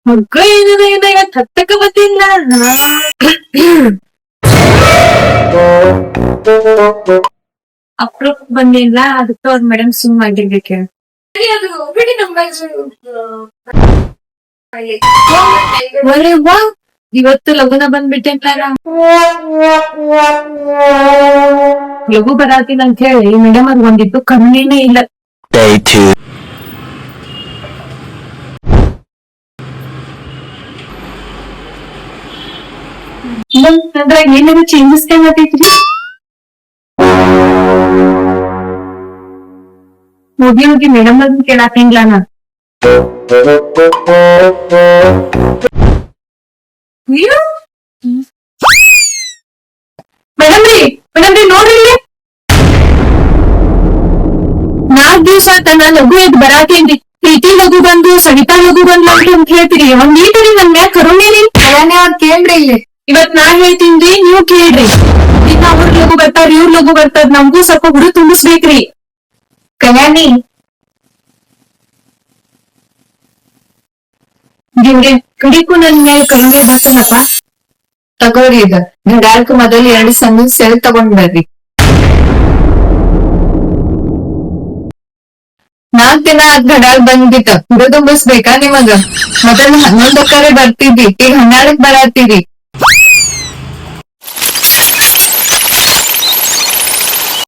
ಮಗ್ಗ ಏನಿದೆ ಇವತ್ತು ಹತ್ತಕ್ಕ ಬತ್ತಿಲ್ಲ. ಅಪ್ರೂಪ್ ಬಂದಿಲ್ಲ, ಅದಕ್ಕೆ ಅವ್ರ ಮೇಡಮ್ ಸುಮ್ ಆಗಿರ್ಬೇಕು. ಇವತ್ತು ಲಗುನ ಬಂದ್ಬಿಟ್ಟೆ ಲಘು ಬರಾತೀನಿ ಅಂತ ಹೇಳಿ ಮೇಡಮ್ ಅವ್ರ ಒಂದಿದ್ದು ಕಮ್ಮಿನೇ ಇಲ್ಲ. ಅದ್ರಾಗ ಏನಾದ್ರು ಚೇಂಜಸ್ ಕಾಣತೈತ್ರಿ? ಹೋಗಿ ಮೇಡಮ್ ಅದನ್ನ ಕೇಳಾಕಿಲ್ಲ ನಾ. ಮೇಡಮ್ ರೀ ನೋಡ್ರಿ, 4 ದಿವ್ಸ ಆತ ನಾ ಲಘು ಎದ್ ಬರಾತೇನ್ರಿ. ಪ್ರೀತಿ ಲಘು ಬಂದು ಸವಿತಾ ಲಘು ಬಂದ್ಲು ಅಂತ ಹೇಳ್ತೀರಿ. ಒಂದ್ ಈಟರಿ ನನ್ ಮ್ಯಾಗ ಕರುಣೇರಿ. ಅವ್ರ ಕೇಳ್ರಿ ಇಲ್ಲಿ. ಇವತ್ ನಾ ಹೇಳ್ತೀನ್ರಿ, ನೀವ್ ಕೇಳ್ರಿ. ಈಗ ಅವ್ರ ಲಘು ಬರ್ತಾರ, ಇವ್ರ ಲಘು ಬರ್ತದ, ನಮ್ಗೂ ಸ್ವಲ್ಪ ಹುಡು ತುಂಬಿಸ್ಬೇಕ್ರಿ. ಕಲ್ಯಾಣಿ ದೇವ್ರೆ, ಕಡಿಕು ನನ್ ಮೇಲೆ ಕರುಣೆ ಬರ್ತದಪ್ಪ. ತಗೋರಿ ಈಗ ಗಡಾಲ್ಕು ಮೊದಲು 2 ಸಂದು ಸೆಲ್ ತಗೊಂಡ್ ಬರ್ರಿ. 4 ದಿನ ಗಡಾಲ್ ಬಂದ್ಬಿಟ್ಟ, ಹುಡು ತುಂಬಿಸ್ಬೇಕಾ ನಿಮಗ? ಮೊದಲು 11 ಬರ್ತಿದ್ರಿ, ಈಗ 12 ಬರತ್ತೀರಿ.